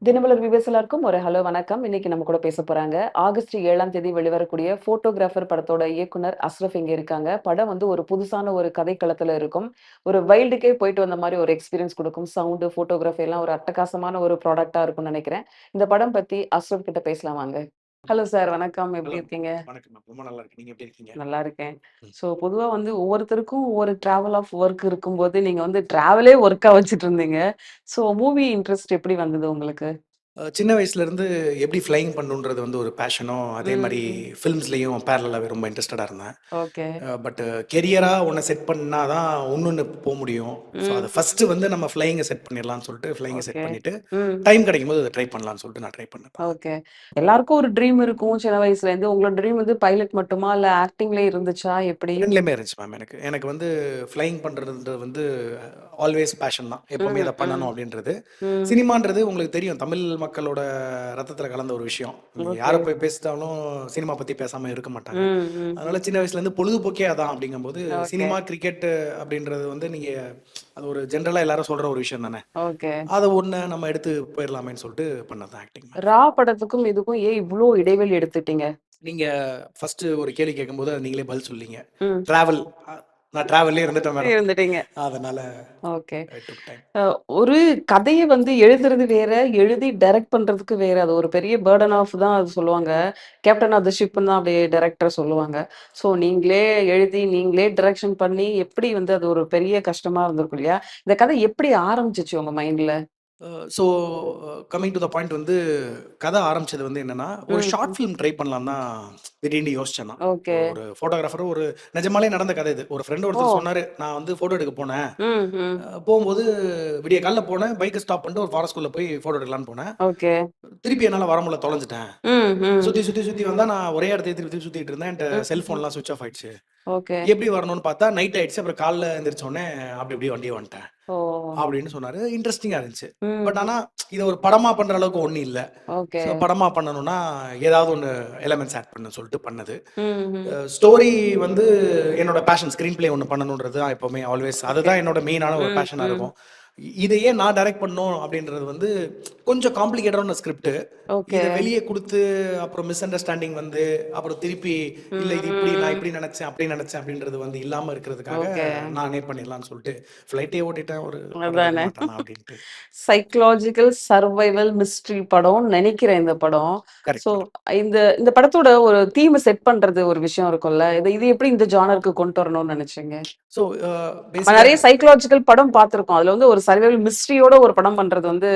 Dinamalar viewers எல்லாருக்கும் ஒரு hello வணக்கம். இன்னைக்கு நம்ம கூட பேச போறாங்க. ஆகஸ்ட் 7ஆம் தேதி வெளிவரக்கூடிய ஃபோட்டோகிராஃபர் படத்தோட இயக்குனர் அஸ்ரஃப் இங்க இருக்காங்க. படம் வந்து ஒரு புதுசான ஒரு கதைக்களத்துல இருக்கும். ஒரு வைல்டுக்கே போயிட்டு வந்த மாரி ஒரு எக்ஸ்பீரியன்ஸ் குடுக்கும். சவுண்டு, ஃபோட்டோகிராஃபி எல்லாம் ஒரு அட்டகாசமான ஒரு ப்ராடக்ட்டா இருக்கும்னு நெனைக்கிறேன். இந்த படம் பத்தி அஸ்ரஃப் கிட்ட பேசலாம் வாங்க. ஹலோ சார் வணக்கம். ஹலோ. எப்படி இருக்கீங்க? வணக்கம் மேம். ரொம்ப நல்லா இருக்கேன். நீங்க எப்படி இருக்கீங்க? நல்லா இருக்கேன். ம். பொதுவா வந்து ஒவ்வொருத்தருக்கும் ஒவ்வொரு டிராவல் ஆஃப் ஒர்க் இருக்கும்போது, நீங்க வந்து டிராவலே ஒர்க்கா வச்சுட்டு இருந்தீங்க. மூவி இன்ட்ரெஸ்ட் எப்படி வந்தது உங்களுக்கு? சின்ன வயசுலேருந்து எப்படி ஃப்ளையிங் பண்ணணுன்றது வந்து ஒரு பேஷனோ, அதே ம், மாரி ம். ஃபிலிம்ஸ்லயும் பேரலலாவே ரொம்ப இன்ட்ரெஸ்டடா இருந்தேன். ஓகே. பட் கெரியரா ஒண்ண செட் பண்ணா தான் இன்னொன்னு முடியும். ஸோ, ம். அத ஃபர்ஸ்ட்டு வந்து நம்ம ஃப்ளையிங்க செட் பண்ணிடலான்னு சொல்லிட்டு, ஃப்ளையிங்க செட் ஓகே. பண்ணிட்டு, ம். டைம் கிடைக்கும்போது அத ட்ரை பண்ணலான்னு சொல்லிட்டு நான் ட்ரை பண்ணேன் தான். ஓகே. எல்லாருக்கும் ஒரு ட்ரீம் இருக்கும் சின்ன வயசுலேருந்து. உங்களோட ட்ரீம் வந்து பைலட் மட்டுமா? இல்ல ஆக்டிங்லயே இருந்துச்சா? எப்படி? 2லயுமே இருந்துச்சு மேம் எனக்கு. எனக்கு வந்து ஃப்ளையிங் பண்றதுன்றது வந்து ஆல்வேஸ் பேஷன் தான். எப்பவுமே ம், இத பண்ணணும் ம், அப்படின்றது. ம். சினிமான்றது உங்களுக்கு தெரியும். தமிழ் மக்களோட ரத்தத்தில கலந்த ஒரு விஷயம். நீங்க யார ஓகே. போய் பேசிட்டாலும் சினிமா பத்தி பேசாம இருக்க மாட்டாங்க. ம், ம், அதனால ம். சின்ன வயசுலேருந்து பொழுதுபோக்கே அதான் அப்படிங்கும்போது, ஓகே, சினிமா, கிரிக்கெட் அப்படின்றது வந்து நீங்க அது ஒரு ஜென்ரலா எல்லாரும் சொல்ற ஒரு விஷயம் தானே. ஓகே. அத ஒண்ண நம்ம எடுத்து போயிரலாமேன்னு சொல்லிட்டு பண்ணது தான் ஆக்டிங் மேம். ரா படத்துக்கும் இதுக்கும் ஏன் இவ்ளோ இடைவெளி எடுத்துட்டீங்க? நீங்க ஃபர்ஸ்ட்டு ஒரு கேள்வி கேட்கும்போது நீங்களே பதில் சொல்லிங்க. ம். டிராவல் நான் டிராவல்லயே இருந்துட்டேன் மேடம். இருந்துட்டீங்க. அதனால ஓகே. It took time. அ ஒரு கதைய வந்து எழுதுறது வேற, எழுதி டைரக்ட் பண்றதுக்கு வேற. அது ஒரு பெரிய பர்டன் ஆஃப் தான் அது சொல்லுவாங்க. கேப்டன் ஆஃப் த ஷிப்ன்னு தான் அப்படியே டைரக்டர் சொல்லுவாங்க. நீங்களே எழுதி, நீங்களே டைரக்ஷன் பண்ணி எப்படி வந்து அது ஒரு பெரிய கஷ்டமா இருந்திருக்கும் இல்லையா? இந்த கதை எப்படி ஆரம்பிச்சுச்சு உங்க மைண்ட்ல? So coming to the point வந்து கதை ஆரம்பிச்சது வந்து என்னன்னா, ஒரு ம், ஷார்ட் ம். ஃபிலிம் ட்ரை பண்ணலான்னு தான் திடீர்னு யோசிச்சேன் நான். ஓகே. ஒரு ஃபோட்டோகிராஃபர் ஒரு நிஜமாலே நடந்த கதை இது. ஒரு ஃப்ரெண்ட் ஓ! ஒருத்தர் சொன்னாரு, "நான் வந்து ஃபோட்டோ எடுக்க போனேன். ம், ம். போம்போது விடிய காலைல போனேன். பைக்க ஸ்டாப் பண்ணிட்டு ஒரு ஃபாரஸ்ட்குள்ள போய் ஃபோட்டோ எடுக்கலான்னு போனேன். ஓகே. திருப்பி என்னால வர முடியல தொலைஞ்சுட்டேன். ம், ம். சுத்தி, சுத்தி, சுத்தி வந்தா நான் ஒரே இடத்தையே திருப்பி திருப்பி சுத்திட்டு இருந்தேன். என்ட்ட ம், ம். செல்ஃபோன்லாம் ஸ்விட்ச் ஆஃப் ஆயிடுச்சு. ஓகே. எப்படி வரணும்னு பார்த்தா நைட் ஆயிடுச்சு. அப்புறம் காலைல எந்திரிச்ச உடனே அப்படி அப்படியே வண்டிய வந்துட்டேன்." ஓ! அப்படின்னு சொன்னாரு. இன்ட்ரஸ்டிங்கா இருந்துச்சு. பட் ம். ஆனா, இத ஒரு படமா பண்ற அளவுக்கு ஒண்ணும் இல்ல. ஓகே. படமா பண்ணணும்னா, ஏதாவது ஒண்ணு எலிமெண்ட்ஸ் ஆட் பண்ண சொல்லிட்டு பண்ணது. ம், ம். ஸ்டோரி வந்து என்னோட பேஷன் ஸ்க்ரீன் பிளே ஒண்ணு பண்ணணும்ன்றது தான் எப்பவுமே ஆல்வேஸ் ஓகே. அதுதான் என்னோட மெயினான ஒரு ம், பேஷனா ம். இருக்கும். இத ஏன் நான் டைரக்ட் பண்ணணும் அப்படின்றது வந்து கொஞ்சம் காம்ப்ளிகேட்டடான ஸ்கிரிப்ட். ஓகே. இத வெளிய குடுத்து, அப்புறம் மிஸ் அண்டர்ஸ்டாண்டிங் வந்து, அப்புறம் திருப்பி இல்ல ம், இது இப்படி நான் ம். இப்படி நெனச்சேன், அப்படி நெனச்சேன் அப்படின்றது வந்து இல்லாம இருக்கிறதுக்காக ஓகே. நானே பண்ணிடலாம்னு சொல்லிட்டு ஃப்ளைட்டே ஓட்டிட்டேன் ஒரு படம் எடுக்க அதானே. மாட்டேனா அப்படின்ட்டு. சைக்காலஜிக்கல் சர்வைவல் மிஸ்ட்ரி படம்னு நெனைக்கிறேன் இந்த படம். So correct madam. இந்த இந்த படத்தோட ஒரு தீம செட் பண்றது ஒரு விஷயம் இருக்கும்ல. இது இது எப்படி இந்த ஜானருக்கு கொண்டு வரணும்னு நெனச்சீங்க? ஸோ நம்ம பேசிக்கா நெறைய சைக்காலஜிக்கல் படம் பார்த்துருக்கோம். அதுல வந்து ஒரு சர்வைவல் மிஸ்ட்ரியோட ஒரு படம் பண்றது வந்து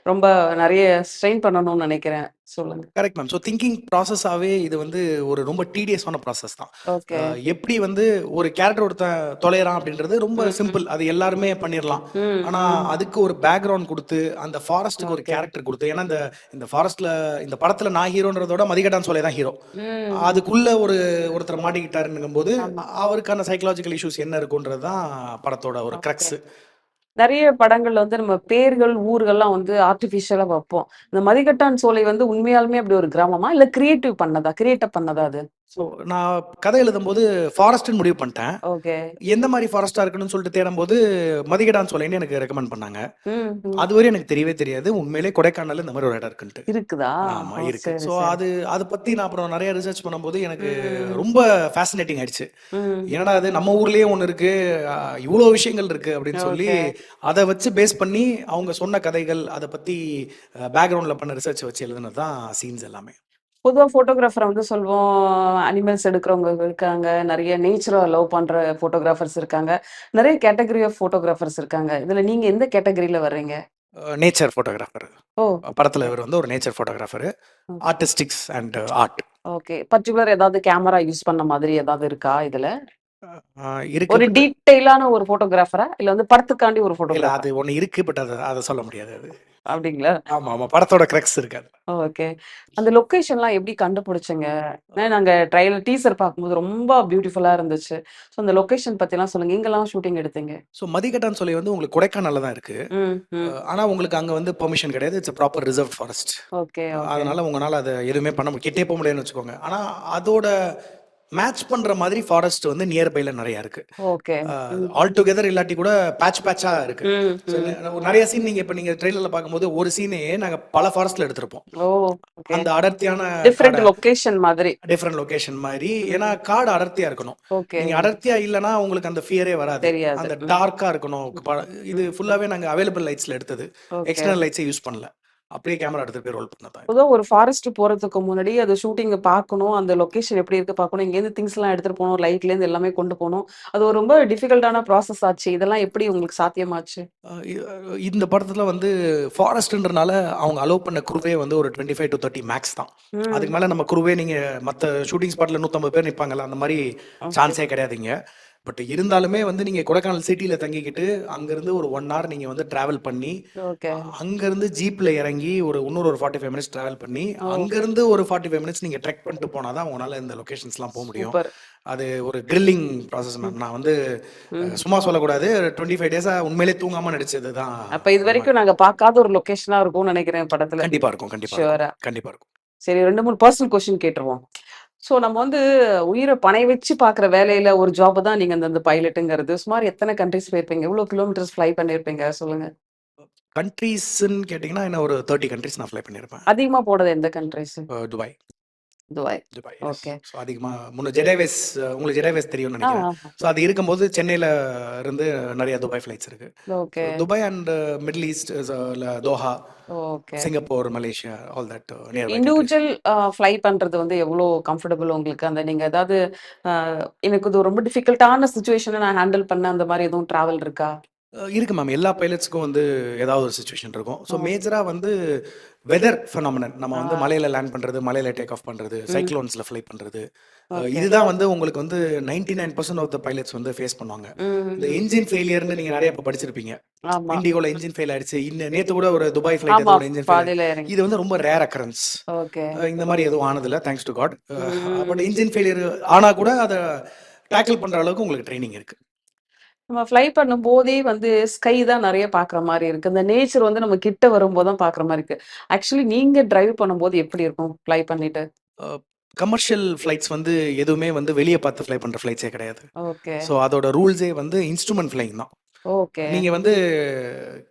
ரொம்ப நெறைய ஸ்ட்ரெயின் பண்ணணும்னு நெனைக்கிறேன். சொல்லுங்க. Correct ma'am. ஸோ திங்கிங் ப்ராசஸாவே இது வந்து ஒரு ரொம்ப டீடியஸான ப்ராசஸ் தான். ஓகே. எப்படி வந்து ஒரு கேரக்டர் ஒருத்தன் தொலையறான் அப்படின்றது ரொம்ப ம், ம். சிம்பிள். அது எல்லாருமே பண்ணிறலாம். ம், ஆனா, ம். அதுக்கு ஒரு பேக்கிரவுண்ட் குடுத்து, அந்த ஃபாரஸ்ட்க்கு ஒரு ஓகே. கேரக்டர் குடுத்து ஏன்னா இந்த இந்த ஃபாரஸ்ட்ல இந்த படத்துல நான் ஹீரோன்றத விட மதிகட்டான் சோலை தான் ஹீரோ. ம். அதுக்குள்ள ஒருத்தர் மாட்டிக்கிட்டாருன்னும்போது, ஆமா. அவருக்கான சைக்காலஜிக்கல் இஷ்யூஸ் என்ன இருக்குன்றது தான் படத்தோட ஒரு ஓகே. கிரக்ஸ். நெறைய படங்கள்ல வந்து நம்ம பேர்கள், ஊர்கள்லாம் வந்து ஆர்ட்டிஃபிஷியலா வப்போம். இந்த மதிகட்டான் சோலை வந்து உண்மையாலுமே அப்படி ஒரு கிராமமா? இல்ல கிரியேட்டப் பண்ணதா அது? ஸோ நான் கதை எழுதும்போது ஃபாரஸ்ட்ன்னு முடிவு பண்ணிட்டேன். ஓகே. எந்த மாரி ஃபாரஸ்ட்டா இருக்கணும்னு சொல்லிட்டு தேடும்போது, மதிகடான் சோலைன்னு எனக்கு ரெக்கமெண்ட் பண்ணாங்க. ம், ம். அதுவரையும் எனக்கு தெரியவே தெரியாது. உண்மையிலே கொடைக்கானல்ல இந்த மாரி ஒரு இடம் இருக்குன்ட்டு. இருக்குதா? ஆமா ஓ! இருக்கு. சரி, ஸோ சரி. அது அத பத்தி நான் அப்புறம் நெறைய ரிசர்ச் பண்ணும்போது எனக்கு ம், ரொம்ப ஃபேசினேட்டிங் ஆயிடுச்சு. ம். என்னடா இது நம்ம ஊர்லயே ஒண்ணு இருக்கு. அ இவ்ளோ விஷயங்கள் இருக்கு அப்படின்னு சொல்லி, ஓகே. அத வச்சு பேஸ் பண்ணி அவங்க சொன்ன கதைகள், அத பத்தி பேக்கிரவுண்ட்ல பண்ண ரிசர்ச் வச்சு எழுதுனது தான் சீன்ஸ் எல்லாமே. பொதுவா ஃபோட்டோகிராஃபர வந்து சொல்வோம், அனிமல்ஸ் எடுக்கிறவங்க இருக்காங்க. நெறைய நேச்சர லவ் பண்ற ஃபோட்டோகிராஃபர்ஸ் இருக்காங்க. நெறைய கேட்டகரி ஆஃப் ஃபோட்டோகிராஃபர்ஸ் இருக்காங்க. இதுல நீங்க எந்த கேட்டகரில வர்றீங்க? Nature photographer. ஓ! படத்துல ஓகே. இவரு வந்து ஒரு nature photographer. Okay. Artistics and art. Okay. Particular ஏதாவது கேமரா யூஸ் பண்ண மாதிரி ஏதாவது இருக்கா இதுல? இருக்கு. ஒரு பட் டீட்டெயிலான ஒரு ஃபோட்டோகிராஃபரா? இல்ல வந்து படத்துக்காண்டி ஒரு இல்ல அது ஃபோட்டோகிராஃபரா? ஒண்ணு இருக்கு. பட் அத சொல்ல முடியாது அது. அப்டிங்களா? ஆமா, ஆமா. படத்தோட கிரக்ஸ் இருக்கு அதுல. ஓகே. அந்த லொகேஷன்லாம் எப்படி கண்டுபிடிச்சீங்க? ஏன்னா நாங்க டீசர் பார்க்கும்போது ரொம்ப பியூட்டிஃபுல்லா இருந்துச்சு. அந்த லொகேஷன் பத்திலாம் சொல்லுங்க. எங்கலாம் ஷூட்டிங் எடுத்தீங்க? ஸோ மதிகட்டான் சோலை வந்து உங்களுக்கு கொடைக்கானல்ல தான் இருக்கு. ம், ம். ஆனா உங்களுக்கு அங்க வந்து பெர்மிஷன் கிடையாது. It's proper reserved forest. Okay, okay. அதனால உங்கனால அத எதுவுமே பண்ண கிட்டயே போ முடியாதுன்னு வச்சுக்கோங்க. ஆனா அதோட மேட்ச் பண்ற மாதிரி ஃபாரஸ்ட் வந்து நியர்பைல நிறைய இருக்கு. ஓகே. ம். ஆல் டுகெதர் இல்லாட்டி கூட பேட்சா இருக்கு. ம். ஸோ ம். நிறைய சீன் இப்ப நீங்க ட்ரெய்லர்ல பார்க்கும்போது ஒரு சீனையே நாங்க பல ஃபாரஸ்ட்ல எடுத்திருப்போம். ஓ! ஓகே. அந்த அடர்த்தியான டிஃபரெண்ட் காட லொகேஷன் மாதிரி. டிஃபரெண்ட் லொகேஷன் மாதிரி. ஏன்னா ம். காடு அடர்த்தியா இருக்கணும். ஓகே. நீங்க அடர்த்தியா இல்லன்னா உங்களுக்கு அந்த ஃபியரே வராது. தெரியாது. அந்த ம். டார்க்கா இருக்கணும். இது ம். ஃபுல்லாவே நாங்க அவைலபிள் லைட்ஸ்ல எடுத்தது. ஓகே. எக்ஸ்டர்னல் லைட்ஸே யூஸ் பண்ணல. அப்படியே கேமரா எடுத்துட்டு போய் ரோல் பண்ணது தான் இது. பொதுவா ஒரு ஃபாரஸ்ட் போறதுக்கு முன்னாடி அது ஷூட்டிங்க பார்க்கணும். அந்த லொகேஷன் எப்படி இருக்கு பார்க்கணும். இங்கேருந்து திங்ஸ்லாம் எடுத்துட்டு போணும். லைட்லேருந்து எல்லாமே கொண்டு போணும். அது ஒரு ரொம்ப டிஃபிகல்ட்டான ப்ராசஸ் ஆச்சு. இதெல்லாம் எப்படி உங்களுக்கு சாத்தியமாச்சு? இந்த படத்துல வந்து ஃபாரஸ்ட்ன்றனால அவங்க அலோவ் பண்ண குரூவே வந்து ஒரு 25 to 30 மேக்ஸ் தான். அதுக்கு ம். மேல நம்ம குரூவே நீங்க மத்த ஷூட்டிங் ஸ்பாட்ல 150 பேர் நிப்பாங்கல்ல, அந்த மாரி ஓகே. சான்ஸே கிடையாதுங்க. பட் இருந்தாலுமே வந்து நீங்க கொடைக்கானல் சிட்டில தங்கிக்கிட்டு அங்கிருந்து ஒரு 1 ஹவர் நீங்க வந்து டிராவல் பண்ணி ஓகே. அங்கிருந்து ஜீப்ல இறங்கி இன்னொரு ஒரு 45 மினிட்ஸ் டிராவல் பண்ணி ஓ! அங்கிருந்து ஒரு 45 மினிட்ஸ் நீங்க ட்ரெக் பண்ணிட்டு போனாதான் உங்களால இந்த லொகேஷன்ஸ்லாம் போக முடியும். சூப்பர். அது ஒரு கிரில்லிங் ப்ராசஸ் ம். மேம். நான் வந்து ம். சும்மா சொல்லக்கூடாது. 25 டேஸா உண்மையிலேயே தூங்காம நடிச்சது தான். அப்ப இதுவரைக்கும் நாங்க பார்க்காத ஒரு லொகேஷனா இருக்கும்னு நெனைக்கிறேன் படத்துல. கண்டிப்பா இருக்கும், கண்டிப்பா இருக்கும், ஷூரா. கண்டிப்பா இருக்கும். சரி 2, 3 பெர்சனல் கொஸ்டின் கேட்டுருவோம். ஸோ நம்ம வந்து உயிர பணயம் வச்சு பார்க்குற வேலையில ஒரு ஜாப் தான் நீங்க அந்த பைலட்டுங்கிறது. சுமார் எத்தன கண்ட்ரீஸ் போயிருப்பீங்க? எவ்வளோ கிலோமீட்டர்ஸ் ஃப்ளை பண்ணியிருப்பீங்க? சொல்லுங்க. கண்ட்ரீஸ்ன்னு கேட்டீங்கன்னா, என்ன ஒரு 30 கண்ட்ரீஸ் நான் ஃப்ளை பண்ணியிருப்பேன். அதிகமா போனது எந்த countries? Dubai. Dubai. Dubai, yes. Okay. So அதிகமா முன்ன ஜெட் ஏர்வேஸ், உங்களுக்கு ஜெட் ஏர்வேஸ் தெரியும்னு ஆ, நினைக்கிறேன். ஆமா. ஸோ அது இருக்கும்போது சென்னையில இருந்து நிறைய துபாய் ஃப்ளைட்ஸ் இருக்கு. So okay. Dubai and Middle East, Doha, okay. Singapore, Malaysia, all that nearby countries. Individual fly பண்றது வந்து எவ்வளோ கம்ஃபர்டபுள் உங்களுக்கு? அந்த நீங்க ஏதாவது அ எனக்கு இது ரொம்ப டிஃபிகல்ட்டான சிச்சுவேஷன நான் ஹேண்டில் பண்ண அந்த மாரி எதுவும் ட்ராவல் இருக்கா? இருக்கு மேம். எல்லா பைலட்ஸ்க்கும் வந்து ஏதாவது ஒரு சிச்சுவேஷன் இருக்கும். ஸோ ஓ! மேஜரா வந்து வெதர் ஃபெனாமினன். நம்ம வந்து ஆ. மலையில லேண்ட் பண்றது, மலையில டேக் ஆஃப் பண்றது, ம். சைக்ளோன்ஸ்ல ஃப்ளை பண்றது. ஓகே. இதுதான் வந்து உங்களுக்கு வந்து 99% ஆஃப் த பைலட்ஸ் வந்து ஃபேஸ் பண்ணுவாங்க. ம். இந்த ம். என்ஜின் ஃபெயிலியர்ன்னு நீங்க நிறைய இப்ப படிச்சிருப்பீங்க. ஆமா. இண்டிகோல என்ஜின் ஃபெயில் ஆயிடுச்சு. நேத்து கூட ஒரு துபாய் ஃப்ளைட் ஆமா. ஏதோ ஒரு என்ஜின் ஃபெயில். பாதியில இறங்கி. இது வந்து ரொம்ப ரேர் அக்கரன்ஸ். ஓகே. இந்த மாரி எதுவும் ஆனதில்ல. Thanks to God. பட் ம். என்ஜின் ஃபெயிலியர் ஆனா கூட அத டேக்கிள் பண்ற அளவுக்கு உங்களுக்கு ட்ரெய்னிங் இருக்கு. நம்ம ஃப்ளை பண்ணும்போதே வந்து ஸ்கை தான் நெறைய பார்க்குற மாரி இருக்கு. இந்த நேச்சர் வந்து நம்ம கிட்ட வரும்போது தான் பார்க்குற மாரி இருக்கு. ஆக்சுவலி நீங்க டிரைவ் பண்ணும்போது எப்படி இருக்கும்? ஃப்ளை பண்ணிட்டு? அ கமர்ஷியல் ஃப்ளைட்ஸ் வந்து எதுவுமே வந்து வெளிய பார்த்து ஃப்ளை பண்ற ஃப்ளைட்ஸே கிடையாது. ஓகே. ஸோ அதோட ரூல்ஸே வந்து இன்ஸ்ட்ருமென்ட் ஃப்ளையிங் தான். ஓகே. நீங்க வந்து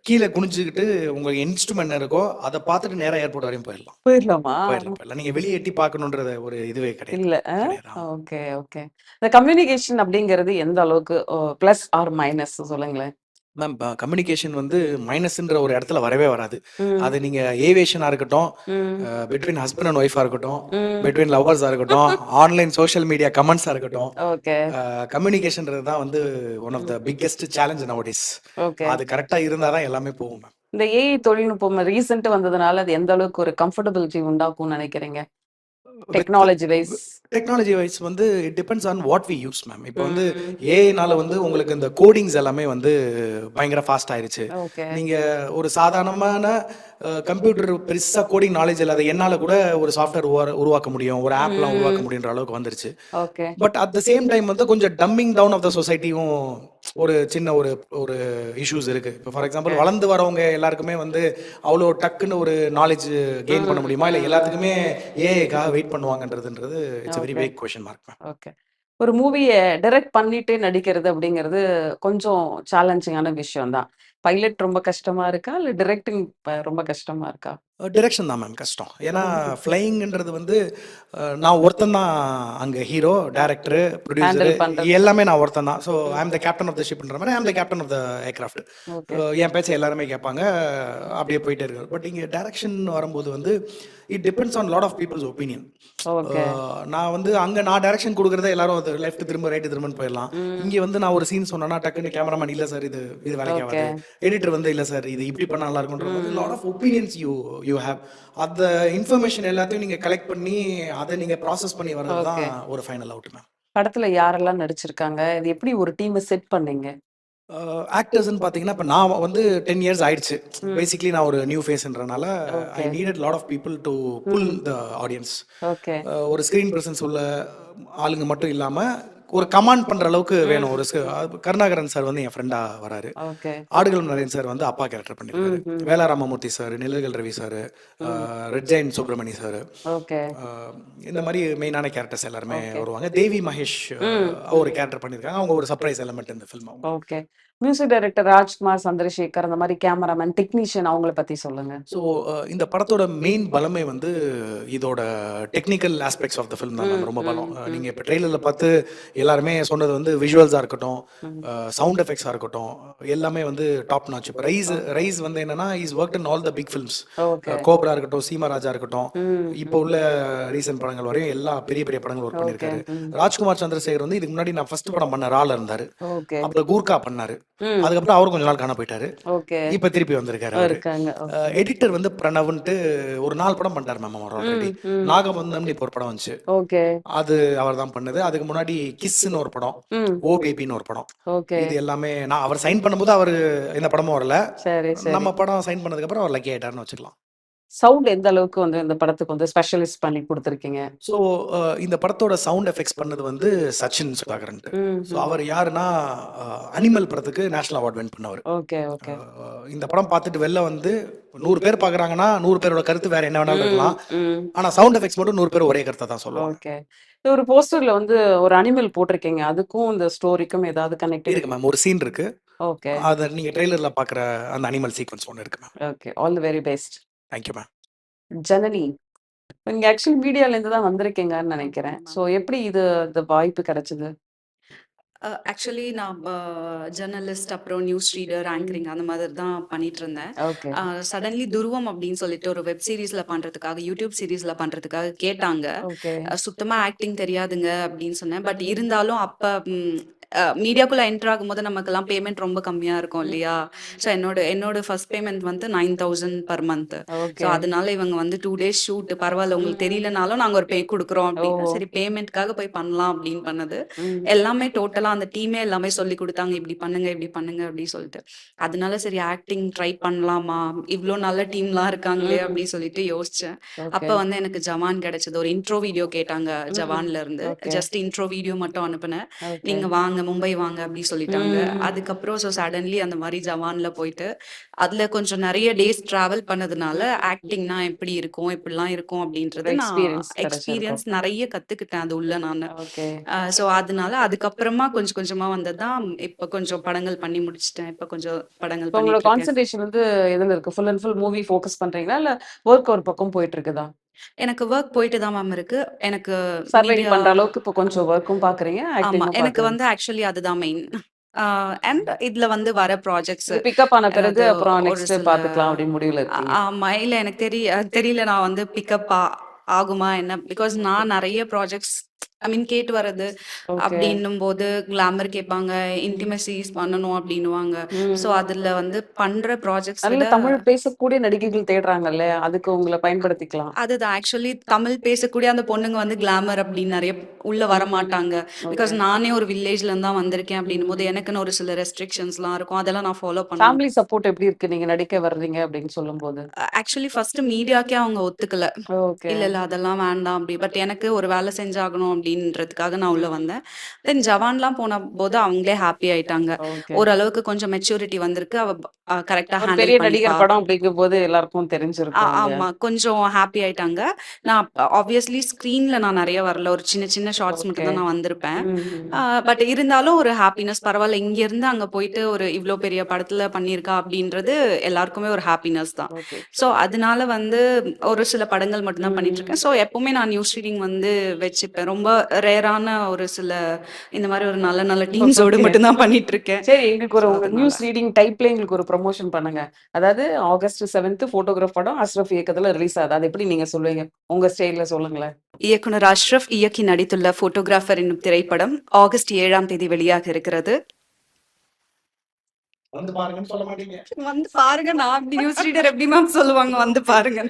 கீழ குனிஞ்சுகிட்டு உங்க இன்ஸ்ட்ருமென்ட் என்ன இருக்கோ, அத பார்த்துட்டு நேரா ஏர்போர்ட் வரையும் போயிரலாம். போயிரலாமா? போயிரலாம். நீங்க வெளிய எட்டி பார்க்கணுன்றது ஒரு இதுவே கிடையாது. இல்ல. கிடையாது. ஆமா. Okay, okay. இந்த கம்யூனிகேஷன் அப்படிங்கிறது எந்த அளவுக்கு பிளஸ் ஆர் மைனஸ் சொல்லுங்களேன்? மேம், கம்யூனிகேஷன் வந்து மைனஸ்ன்ற ஒரு இடத்துல வரவே வராது. ம். அது நீங்க ஏவியேஷனா இருக்கட்டும், ம். பிட்வீன் ஹஸ்பண்ட் அண்ட் ஒய்ஃபா இருக்கட்டும், ம். பிட்வீன் லவ்வர்ஸா இருக்கட்டும், ஆன்லைன் சோஷியல் மீடியா கமெண்ட்ஸா இருக்கட்டும், ஓகே. கம்யூனிகேஷன்றது தான் வந்து one of the biggest challenge nowadays. Okay. அது கரெக்ட்டா இருந்தா தான் எல்லாமே போகும் மேம். இந்த ஏஐ தொழில்நுட்பம் ரீசென்ட் வந்ததுனால அது எந்த அளவுக்கு ஒரு கம்ஃபர்டபிலிட்டி உண்டாக்கும்னு நெனைக்கிறீங்க? With technology wise. Technology wise வந்து it depends on what we use ma'am. இப்போ வந்து ம். ஏஐனால வந்து உங்களுக்கு இந்த கோடிங்ஸ் எல்லாமே வந்து பயங்கர ஃபாஸ்ட் ஆயிருச்சு. ஓகே. நீங்க ஒரு சாதாரணமான கம்ப்யூட்டர் பெருசா கோடிங் நாலேஜ் இல்லாத என்னால கூட ஒரு சாஃப்ட்வேர் உருவாக்க முடியும். ஒரு ஆப்லாம் உருவாக்க ம். முடியுன்ற அளவுக்கு வந்துருச்சு. Okay. But at the same time வந்து கொஞ்சம் டம்மிங் டவுன் ஆஃப் த சொசைட்டியும் ஒரு சின்ன ஒரு ஒரு இஷ்யூஸ் இருக்கு. இப்போ ஃபார் ஓகே. எக்ஸாம்பிள் வளர்ந்து வரவங்க எல்லாருக்குமே வந்து அவ்வளோ டக்குன்னு ஒரு நாலேஜ் கெயின் பண்ண ம். முடியுமா? இல்ல ம். எல்லாத்துக்குமே ஏஐக்காக வெயிட் பண்ணுவாங்கன்றதுன்றது it's a very okay. Big question mark ma'am. Okay. ஒரு மூவிய டைரக்ட் பண்ணிட்டு நடிக்கிறது அப்படிங்கிறது கொஞ்சம் சேலஞ்சிங்கான விஷயம் தான். பைலட் ரொம்ப கஷ்டமா இருக்கா? இல்ல டைரக்டிங் ரொம்ப கஷ்டமா இருக்கா? டிரெக்ஷன் தான் மேம் கஷ்டம். ஏன்னா ம். ஃப்ளையிங்ன்றது வந்து நான் ஒருத்தன் தான் அங்க ஹீரோ, டைரக்டர், ப்ரொடியூசர் ஹேண்டில் பண்றது. எல்லாமே நான் ஒருத்தன் தான். ஸோ ஐ ம். அம் த கேப்டன் ஆஃப் த ஷிப்ன்ற மாரி I am the captain of the aircraft. Okay. என் பேச்ச எல்லாருமே கேட்பாங்க. அப்படியே போயிட்டே இருக்காரு. பட் இங்க டைரக்ஷன் வரும்போது வந்து it depends on lot of peoples opinion. Okay. நான் வந்து அங்க நான் டைரக்ஷன் குடுக்குறத எல்லாரும் அது லெஃப்ட் திரும்ப, ரைட் திரும்பன்னு போயிரலாம். ம். இங்க வந்து நான் ஒரு சீன் சொன்னேன்னா டக்குன்னு கேமராமேன் இல்ல சார் இது இது வேலைக்கு ஓகே. ஆகாது. எடிட்டர் வந்து இல்ல சார் இது இப்படி பண்ணா நல்லா இருக்கும்ன்ற மாதிரி lot hmm. Of opinions you have. அந்த இன்ஃபர்மேஷன் எல்லாத்தையும் நீங்க கலெக்ட் பண்ணி அதை நீங்க ப்ராசஸ் பண்ணி வர்றது தான் ஓகே. ஒரு ஃபைனல் அவுட் மேம். படத்துல யாரெல்லாம் நடிச்சிருக்காங்க? இது எப்படி ஒரு டீம செட் பண்ணீங்க? ஆக்டர்ஸ்ன்னு பார்த்தீங்கன்னா, இப்போ நான் வந்து 10 இயர்ஸ் ஆயிடுச்சு. ம். பேசிக்கலி நான் ஒரு நியூ ஃபேஸ்ன்றனால I okay. Needed lot of people to pull ம். The audience. ஓகே. ஒரு ஸ்க்ரீன் பிரசன்ஸ் உள்ள ஆளுங்க மட்டும் இல்லாம, ஒரு கமாண்ட் பண்ற அளவுக்கு வேணும். ஒரு கருணாகரன் சார் வந்து என் ஃப்ரெண்டா வராரு. ஓகே. ஆடுகளம் நரேன் சார் வந்து அப்பா கேரக்டர் பண்ணியிருக்காரு. வேலா ராமமூர்த்தி சார், நிழல்கள் Ravi sir, red Jain Subramani sir, okay. இந்த மாதிரி மெயினான கேரக்டர்ஸ் எல்லாருமே ஓகே. வருவாங்க. தேவி மகேஷ் ஒரு கேரக்டர் பண்ணியிருக்காங்க. அவங்க ஒரு சர்ப்ரைஸ் எலமெண்ட் இந்த film. Okay. Music director Rajkumar, Chandrasekhar, அந்த மாதிரி கேமராமேன், டெக்னீஷியன் அவங்கள பத்தி சொல்லுங்க. ஸோ இந்த படத்தோட மெயின் பலமே வந்து இதோட technical aspects of the film தான் மேம் ரொம்ப பலம். நீங்கள் இப்போ ட்ரெய்லரில் பார்த்து எல்லாருமே சொன்னது வந்து விஷுவல்ஸாக இருக்கட்டும், சவுண்ட் எஃபெக்ட்ஸாக இருக்கட்டும், எல்லாமே வந்து டாப் நாச். இப்போ ரைஸ் வந்து என்னன்னா is work in all the big films. Cobra இருக்கட்டும், சீமாராஜா இருக்கட்டும், இப்போ உள்ள ரீசன்ட் படங்கள் வரையும் எல்லா பெரிய பெரிய படங்கள் ஒர்க் பண்ணியிருக்காரு. ராஜ்குமார் சந்திரசேகர் வந்து இதுக்கு முன்னாடி நான் ஃபர்ஸ்ட் படம் பண்ண ரால இருந்தாரு. அப்புறம் கூர்கா பண்ணாரு. அதுக்கப்புறம் அவரும் கொஞ்ச நாள் காண போயிட்டாரு. இப்ப திருப்பி வந்திருக்காரு. எடிட்டர் வந்து பிரணவ்ன்ட்டு ஒரு 4 படம் பண்ணிட்டாரு மேம் அவர் ஆல்ரெடி. நாகபந்தம்னு இப்போ ஒரு படம் வந்துச்சு, அது அவர் தான் பண்ணது. அதுக்கு முன்னாடி கிஸ்ன்னு ஒரு படம், ஓ பேபின்னு ஒரு படம். இது எல்லாமே நான் அவர் சைன் பண்ணும்போது அவர் இந்த படமும் வரல. நம்ம படம் சைன் பண்ணதுக்கு அப்புறம் அவர் லக்கி ஆயிட்டாருன்னு வச்சுக்கலாம். சவுண்ட் எந்த அளவுக்கு வந்து இந்த படத்துக்கு வந்து ஸ்பெஷலிஸ்ட் பண்ணி கொடுத்துருக்கீங்க? ஸோ இந்த படத்தோட சவுண்ட் எஃபெக்ட்ஸ் பண்ணது வந்து சச்சின் சுதாகரன். ஸோ அவர் யாருன்னா அனிமல் படத்துக்கு நேஷனல் அவார்ட் வின் பண்ணவர். இந்த படம் பார்த்துட்டு வெளில வந்து 100 பேர் பார்க்குறாங்கன்னா 100 பேரோட கருத்து வேற என்ன வேணாலும் இருக்கலாம். ஆனா சவுண்ட் எஃபெக்ட்ஸ் மட்டும் 100 பேர் ஒரே கருத்தை தான் சொல்லுவாங்க. ஒரு போஸ்டர்ல வந்து ஒரு அனிமல் போட்டிருக்கீங்க, அதுக்கும் இந்த ஸ்டோரிக்கும் ஏதாவது கனெக்ட் இருக்கு மேம். ஒரு சீன் இருக்கு. ஓகே, அத நீங்க ட்ரெய்லர்ல பார்க்குற அந்த அனிமல் சீக்வென்ஸ் ஒன்று இருக்கு ma'am. Okay, all the very best. Thank you ma'am. Janani, நீங்க ஆக்சுவலி மீடியால இருந்து தான் வந்திருக்கீங்கன்னு நினைக்கிறேன். ஸோ எப்படி இந்த வாய்ப்பு கிடைச்சது? ஆக்சுவலி நான் ஜர்னலிஸ்ட், அப்புறம் நியூஸ் ரீடர், ஆங்கரிங் அந்த மாதிரி தான் பண்ணிட்டு இருந்தேன். சடன்லி துருவம் அப்படின்னு சொல்லிட்டு ஒரு வெப் சீரிஸ்ல பண்றதுக்காக, யூடியூப் சீரிஸ்ல பண்றதுக்காக கேட்டாங்க. சுத்தமா ஆக்டிங் தெரியாதுங்க அப்படின்னு சொன்னேன். பட் இருந்தாலும் அப்ப மீடியாக்குள்ள என்டர் ஆகும்போது நமக்கெல்லாம் பேமெண்ட் ரொம்ப கம்மியா இருக்கும் இல்லையா? ஸோ என்னோட ஃபர்ஸ்ட் பேமெண்ட் வந்து 9,000 பர் மந்த். ஸோ அதனால இவங்க வந்து 2 days ஷூட், பரவாயில்ல உங்களுக்கு தெரியலனாலும் நாங்க ஒரு பே கொடுக்குறோம் அப்படின்னு, சரி பேமெண்ட்காக போய் பண்ணலாம் அப்படின்னு பண்ணது. எல்லாமே டோட்டலா அந்த டீமே எல்லாமே சொல்லி கொடுத்தாங்க, இப்படி பண்ணுங்க இப்படி பண்ணுங்க அப்படின்னு சொல்லிட்டு. அதனால சரி ஆக்டிங் ட்ரை பண்ணலாமா, இவ்வளோ நல்ல டீம்லாம் இருக்காங்களே அப்படின்னு சொல்லிட்டு யோசிச்சேன். அப்ப வந்து எனக்கு ஜவான் கிடைச்சது. ஒரு இன்ட்ரோ வீடியோ கேட்டாங்க ஜவான்ல இருந்து. ஜஸ்ட் இன்ட்ரோ வீடியோ மட்டும் அனுப்புனேன். நீங்க வாங்க மும்பை வாங்க அப்படின்னு சொல்லிட்டாங்க. அதுக்கப்புறம் ஸோ சடன்லி அந்த மாதிரி ஜவான்ல போயிட்டு அதுல கொஞ்சம் நிறைய டேஸ் டிராவல் பண்ணதுனால ஆக்டிங்னா எப்படி இருக்கும், இப்படிலாம் இருக்கும் அப்படின்றது நான் எக்ஸ்பீரியன்ஸ் நிறைய கத்துக்கிட்டேன் அது உள்ள நான். ஸோ அதனால அதுக்கப்புறமா கொஞ்சம் கொஞ்சமா வந்ததுதான். இப்ப கொஞ்சம் படங்கள் பண்ணி முடிச்சிட்டேன். இப்ப கொஞ்சம் படங்கள் உங்களோட கான்சென்ட்ரேஷன் வந்து எதுல இருக்கு? Full and full movie focus பண்றீங்களா, இல்ல ஒர்க் ஒரு பக்கம் போயிட்டு இருக்குதா? எனக்கு ஒர்க் போயிட்டு தான் மேம் இருக்கு. எனக்கு சர்வை பண்ற அளவுக்கு இப்ப கொஞ்சம் ஒர்க்கும் பாக்குறீங்க. ஆமா, எனக்கு வந்து ஆக்சுவலி அதுதான் மெயின். அண்ட் இதுல வந்து வர ப்ராஜெக்ட்ஸ் பிக்கப் ஆன பிறகு அப்புறம் நெக்ஸ்ட் பாத்துக்கலாம் அப்படி முடிவுல இருக்கீங்க? ஆமா, இல்ல எனக்கு தெரியல நான் வந்து பிக்கப் ஆகுமா என்ன. பிகாஸ் நான் நிறைய ப்ராஜெக்ட்ஸ் ஐ மீன் கேட்டு வர்றது அப்படின்னும் போது கிளாமர் கேட்பாங்க, இன்டிமசிஸ் பண்ணணும் அப்படின்னுவாங்க. ஸோ அதுல வந்து பண்ற ப்ராஜெக்ட்ஸ் தமிழ் பேசக்கூடிய நடிகைகள் தேடுறாங்கல்ல, அதுக்கு உங்களை பயன்படுத்திக்கலாம். அதுதான் ஆக்சுவலி தமிழ் பேசக்கூடிய அந்த பொண்ணுங்க வந்து கிளாமர் அப்படின்னு நிறைய உள்ள வரமாட்டாங்க. பிகாஸ் நானே ஒரு வில்லேஜ்ல இருந்து தான் வந்திருக்கேன் அப்படின்னும் போது எனக்குன்னு ஒரு சில ரெஸ்ட்ரிக்ஷன்ஸ்லாம் இருக்கும். அதெல்லாம் நான் ஃபாலோ பண்ணுவேன். ஃபேமிலி சப்போர்ட் எப்படி இருக்கு நீங்க நடிக்க வர்றீங்க அப்படின்னு சொல்லும்போது? ஆக்சுவலி ஃபர்ஸ்ட் மீடியாக்கே அவங்க ஒத்துக்கல. இல்ல அதெல்லாம் வேண்டாம் அப்படி. பட் எனக்கு ஒரு வேலை செஞ்சாகணும் அப்படின்றதுக்காக நான் உள்ள வந்தேன். தென் ஜவான்லாம் போன போது அவங்களே ஹாப்பி ஆயிட்டாங்க. ஓரளவுக்கு கொஞ்சம் மெச்சூரிட்டி வந்திருக்கு. அவ கரெக்டா ஹேண்டில் பெரிய நடிகர் படம் அப்படிங்கும் போது எல்லாருக்கும் தெரிஞ்சிருக்கும். ஆமா, கொஞ்சம் ஹாப்பி ஆயிட்டாங்க. நான் ஆப்வியஸ்லி ஸ்கிரீன்ல நான் நிறைய வரல, ஒரு சின்ன சின்ன ஷார்ட்ஸ் மட்டும் தான் நான் வந்திருப்பேன். பட் இருந்தாலும் ஒரு ஹாப்பினஸ், பரவாயில்ல இங்க இருந்து அங்க போயிட்டு ஒரு இவ்வளோ பெரிய படத்துல பண்ணியிருக்கா அப்படின்றது எல்லாருக்குமே ஒரு ஹாப்பினஸ் தான். ஸோ அதனால வந்து ஒரு சில படங்கள் மட்டும் தான் பண்ணிட்டு இருக்கேன். ஸோ எப்பவுமே நான் நியூஸ் ரீடிங் வந்து வச்சுப்பேன். ரொம்ப ரேரான ஒரு சில இந்த மாதிரி ஒரு நல்ல நல்ல டீம்ஸோடு மட்டும் தான் பண்ணிட்டு இருக்கேன். சரி, எங்களுக்கு ஒரு நியூஸ் ரீடிங் டைப்ல எங்களுக்கு ஒரு ப்ரமோஷன் பண்ணுங்க. அதாவது August 7 போட்டோகிராஃப் படம் அஷ்ரஃப் இயக்கத்துல ரிலீஸ் ஆகுது. அது எப்படி நீங்க சொல்லுவீங்க? உங்க ஸ்டைல்ல சொல்லுங்களேன். இயக்குனர் அஷ்ரஃப் இயக்கி நடித்துள்ள போட்டோகிராஃபர் என்னும் திரைப்படம் August 7 வெளியாக இருக்கிறது. வந்து பாருங்கன்னு சொல்ல மாட்டீங்க. வந்து பாருங்க, நான் நியூஸ் ரீடர் எப்படி மேம் சொல்லுவாங்க வந்து பாருங்க.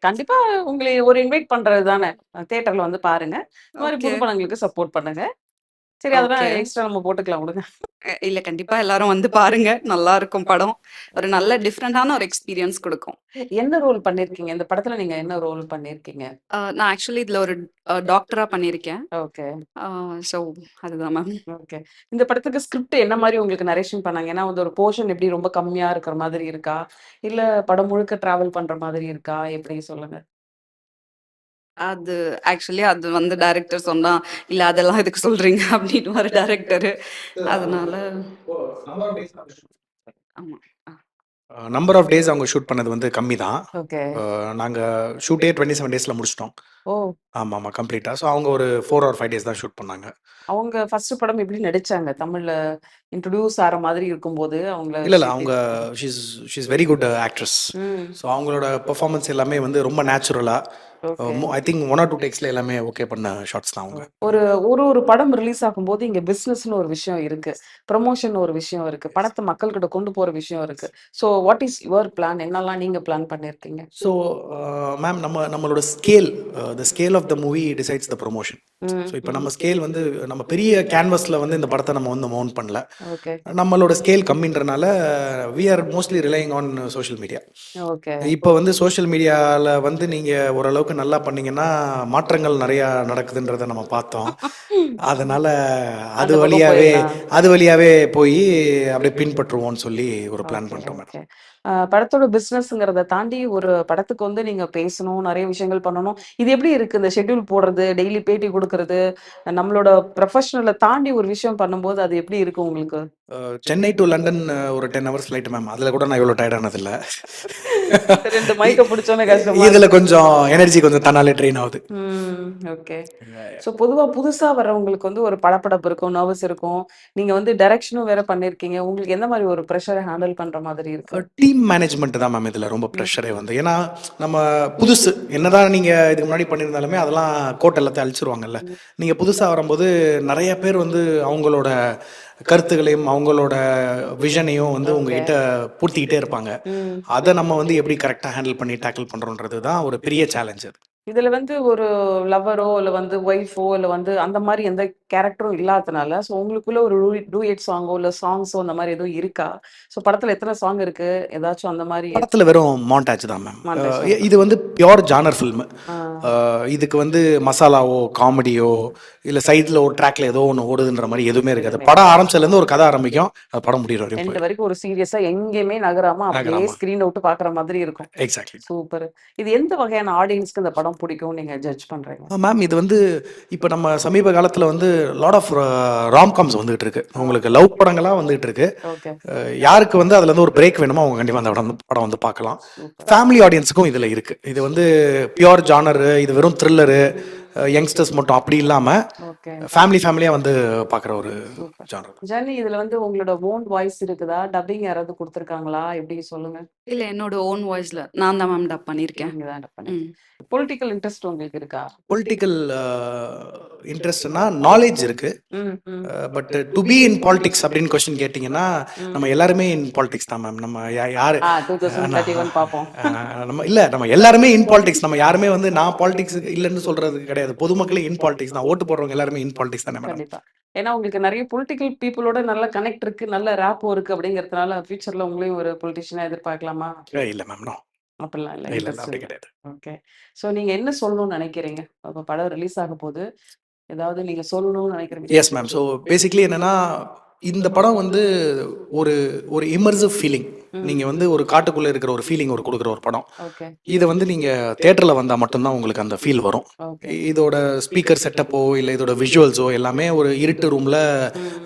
கண்டிப்பா உங்களை ஒரு இன்வைட் பண்றது தானே. தியேட்டர்ல வந்து பாருங்க. இந்த மாதிரி புது படங்களுக்கு சப்போர்ட் பண்ணுங்க. சரி, அதெல்லாம் எக்ஸ்ட்ரா நம்ம போட்டுக்கலாம் விடுங்க. இல்ல கண்டிப்பா எல்லாரும் வந்து பாருங்க. நல்லா இருக்கும் படம். ஒரு நல்ல டிஃபரண்டான ஒரு எக்ஸ்பீரியன்ஸ் குடுக்கும். என்ன ரோல் பண்ணியிருக்கீங்க? இந்த படத்துல நீங்க என்ன ரோல் பண்ணியிருக்கீங்க? நான் ஆக்சுவலி இதுல ஒரு டாக்டரா பண்ணியிருக்கேன். ஓகே, அ ஸோ அதுதான் மேம். ஓகே. இந்த படத்துக்கு ஸ்கிரிப்ட் என்ன மாரி உங்களுக்கு நரேஷன் பண்ணாங்க? ஏன்னா வந்து ஒரு போர்ஷன் எப்படி ரொம்ப கம்மியா இருக்கிற மாதிரி இருக்கா? இல்ல படம் முழுக்க டிராவல் பண்ற மாதிரி இருக்கா? எப்படி சொல்லுங்க? அது ஆக்சுவலி அது வந்து டைரக்டர் சொன்னா, "இல்ல அதெல்லாம் எதுக்கு சொல்றீங்க?" அப்படின்னுவாரு டைரக்டரு. அதனால ஆமா. அ நம்பர் ஆஃப் டேஸ் அவங்க ஷூட் பண்ணது வந்து கம்மி தான். ஓகே. நாங்கள் ஷூட்டே 27 டேஸில் முடிச்சிட்டோம். ஓ! ஆமாம் ஆமாம் கம்ப்ளீட்டாக. ஸோ அவங்க ஒரு 4 ஆர் 5 டேஸ் தான் ஷூட் பண்ணாங்க. அவங்க ஃபர்ஸ்ட் படம் எப்படி நடிச்சாங்க? தமிழ்ல இன்ட்ரோடியூஸ் ஆற மாதிரி இருக்கும்போது, அவங்கள இல்லை இல்லை எப்படி அவங்க she's she's very good actress. ம். ஸோ அவங்களோட பெர்ஃபார்மன்ஸ் எல்லாமே வந்து ரொம்ப நேச்சுரலாக ஓகே. ஐ திங்க் 1 ஆர் 2 டேக்ஸில் எல்லாமே ஓகே பண்ண ஷாட்ஸ் தான் அவங்க. ஒரு ஒரு படம் ரிலீஸ் ஆகும்போது இங்க பிசினஸ்ன்னு ஒரு விஷயம் இருக்கு. ப்ரமோஷன் ஒரு விஷயம் இருக்கு. படத்த மக்கள்கிட்ட கொண்டு போற விஷயம் இருக்கு. So what is your plan? என்னலாம் நீங்க பிளான் பண்ணியிருக்கீங்க? ஸோ மேம் நம்மளோட scale the scale of the movie decides the promotion. Hmm. So இப்போ நம்ம ஸ்கேல் வந்து நம்ம பெரிய கேன்வஸில் வந்து இந்த படத்தை நம்ம வந்து மவுண்ட் பண்ணல. ஓகே. நம்மளோட ஸ்கேல் கம்மின்றனால we are mostly relying on social media. Okay. இப்போ வந்து சோஷியல் மீடியாவில் வந்து நீங்கள் ஓரளவுக்கு நல்லா பண்ணீங்கன்னா மாற்றங்கள் நிறையா நடக்குதுன்றதை நம்ம பார்த்தோம். அதனால் அந்த பக்கம் போயிடலாம். அது வழியாகவே போய் அப்படியே பின்பற்றுவோம்னு சொல்லி ஒரு பிளான் ஓகே, பண்ணிட்டோம் மேடம். ஓகே. படத்தோட பிசினஸ்ங்கிறத தாண்டி ஒரு படத்துக்கு வந்து நீங்க பேசணும், நெறைய விஷயங்கள் பண்ணணும். இது எப்படி இருக்கு? இந்த ஷெட்யூல் போடுறது, டெய்லி பேட்டி குடுக்குறது, நம்மளோட ப்ரொஃபஷனல தாண்டி ஒரு விஷயம் பண்ணும்போது அது எப்படி இருக்கு உங்களுக்கு? சென்னை டு லண்டன் ஒரு 10 ஹவர்ஸ் ஃப்ளைட் மேம். அதில் கூட நான் இவ்வளோ டயர்ட் ஆனதில்ல. 2 மைக்க புடிச்சோனே கஷ்டமா இதில் இருக்கு. கொஞ்சம் எனர்ஜி கொஞ்சம் தன்னாலே ட்ரெயின் ஆகுது. ஓகே. ஸோ பொதுவா புதுசா வர்றவங்களுக்கு வந்து ஒரு படபடப்பு இருக்கும், நர்வஸ் இருக்கும். நீங்க வந்து டைரக்ஷனும் வேற பண்ணியிருக்கீங்க. உங்களுக்கு எந்த மாரி ஒரு பிரஷர ஹேண்டில் பண்ற மாதிரி இருக்கு? டீம் மேனேஜ்மெண்ட் தான் மேம் இதில் ரொம்ப ம். ப்ரெஷரே வந்து. ஏன்னா நம்ம புதுசு என்னதான் நீங்கள் இதுக்கு முன்னாடி பண்ணியிருந்தாலுமே அதெல்லாம் கோட் எல்லாத்தையும் அழிச்சிருவாங்கல்ல. ம். நீங்கள் புதுசாக வரும்போது நிறைய பேர் வந்து அவங்களோட கருத்துகளையும் அவங்களோட விஷனையும் வந்து ஓகே. உங்ககிட்ட பூர்த்திக்கிட்டே இருப்பாங்க. ம். அதை நம்ம வந்து எப்படி கரெக்டாக ஹேண்டில் பண்ணி டேக்கிள் பண்ணுறோன்றது தான் ஒரு பெரிய சேலஞ்ச் அது. இதுல வந்து ஒரு லவ்வரோ, இல்ல வந்து ஒய்ஃபோ, இல்ல வந்து அந்த மாரி எந்த கேரக்டரும் இல்லாதனால, ஸோ உங்களுக்குள்ள ஒரு டூயட் சாங்கோ, இல்ல சாங்ஸோ அந்த மாரி எதுவும் இருக்கா? ஸோ படத்துல எத்தன சாங் இருக்கு? ஏதாச்சும் அந்த மாரி படத்தில் வெறும் மாண்டாஜ் தான் மேம். மான்டேஜ் இது வந்து பியோர் ஜானர் ஃபில்ம். ஆ. இதுக்கு வந்து மசாலாவோ காமெடியோ இல்லை சைடில் ஒரு ட்ராக்ல ஏதோ ஒன்று ஓடுதுன்ற மாதிரி எதுவுமே இருக்காது. எதுவுமே படம் ஆரம்பிச்சதுலேருந்து ஒரு கதை ஆரம்பிக்கும், அது படம் முடிகிற வரையும் எண்ட் போயிடும். வரைக்கும் ஒரு சீரியஸா எங்கேயுமே நகராம அப்படியே நகராமா ஸ்க்ரீன விட்டு பார்க்குற மாதிரி இருக்கும். எக்ஸாக்ட்லி. சூப்பர். இது எந்த வகையான ஆடியன்ஸ்க்கு இந்த படம் பிடிக்கும்னு நீங்க ஜட்ஜ் பண்றீங்க? மேம் இது வந்து இப்போ நம்ம சமீப காலத்தில் வந்து லாட் ஆஃப் ராம்காம்ஸ் வந்துகிட்டு இருக்கு. உங்களுக்கு லவ் படங்களாக வந்துகிட்டு இருக்கு. ஓகே. யாருக்கு வந்து அதுலேருந்து ஒரு பிரேக் வேணுமோ அவங்க கண்டிப்பாக அந்த படம் வந்து பார்க்கலாம். சூப்பர். ஃபேமிலி ஆடியன்ஸுக்கும் இதில் இருக்குது. இது வந்து பியோர் ஜானரு, இது வெறும் த்ரில்லரு, யங்ஸ்டர்ஸ் மட்டும் அப்படி இல்லாமல் ஓகே. ஃபேமிலியாக வந்து பார்க்குற ஒரு சூப்பர். ஜானர். ஜனனி இதுல வந்து உங்களோட ஓன் வாய்ஸ் இருக்குதா? டப்பிங் யாராவது குடுத்துருக்காங்களா? எப்படி சொல்லுங்க? இல்ல என்னோட ஓன் வாய்ஸ்ல நான் தான் மேம் டப் பண்ணியிருக்கேன். நீங்க தான் டப் ம். பண்ணிருக்கீங்க. பொலிட்டிக்கல் இன்ட்ரெஸ்ட் உங்களுக்கு இருக்கா? பொலிட்டிக்கல் இன்ட்ரெஸ்ட்னா நாலேஜ் இருக்கு. ம், ம், but to be in politics அப்படின்னு கொஸ்டின் கேட்டிங்கன்னா ம். நம்ம எல்லாருமே இன் பாலிடிக்ஸ் தான் மேம். நம்ம யாரு 2031 பார்ப்போம். நம்ம எல்லாருமே இன் பாலிடிக்ஸ். நம்ம யாருமே வந்து நான் பாலிடிக்ஸ் இல்லைன்னு சொல்றது கிடையாது. பொதுமக்களே இன் பாலிடிக்ஸ் தான். ஓட்டு போடுறவங்க எல்லாருமே இன் பாலிடிக்ஸ் தானே மேடம். கண்டிப்பா. ஏன்னா உங்களுக்கு நெறைய பொலிட்டிக்கல் பீப்பிளோட நல்ல கனெக்ட் இருக்கு, நல்ல ராப்போ இருக்கு அப்படிங்கிறதுனால ஃபியூச்சர்ல உங்களையும் ஒரு பொலிட்டிஷியனா எதிர்பார்க்கலாமா? இல்லை மேம். நோ. அப்படிலாம் இல்ல. இல்லை இல்லை இன்ட்ரெஸ்ட் அப்படி இல்ல. கிடையாது. ஓகே. ஸோ நீங்க என்ன சொல்லணும்னு நெனைக்கிறீங்க? அப்ப படம் ரிலீஸ் ஆகப்போது. ஏதாவது நீங்க சொல்லணும்னு நெனைக்கிற எஸ் மேம். ஸோ பேசிக்லி என்னன்னா இந்த படம் வந்து ஒரு ஒரு இமர்சிவ் ஃபீலிங். நீங்கள் வந்து ஒரு காட்டுக்குள்ளே இருக்கிற ஒரு ஃபீலிங் ஒரு கொடுக்குற ஒரு படம். ஓகே. இதை வந்து நீங்கள் தேட்டரில் வந்தால் மட்டும்தான் உங்களுக்கு அந்த ஃபீல் வரும். ஓகே. இதோட ஸ்பீக்கர் செட்டப்போ இல்லை இதோட விஷுவல்ஸோ எல்லாமே ஒரு இருட்டு ரூமில்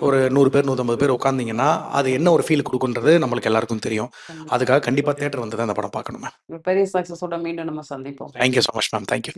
ஒரு 100 பேர் 150 பேர் உட்காந்திங்கன்னா அது என்ன ஒரு ஃபீல் கொடுக்குன்றது நம்மளுக்கு எல்லாருக்கும் தெரியும். அதுக்காக கண்டிப்பாக தேட்டர் வந்து தான் அந்த படம் பார்க்கணும் மேம். பெரிய சக்சஸோட மீண்டும் நம்ம சந்திப்போம். Thank you so much ma'am. Thank you.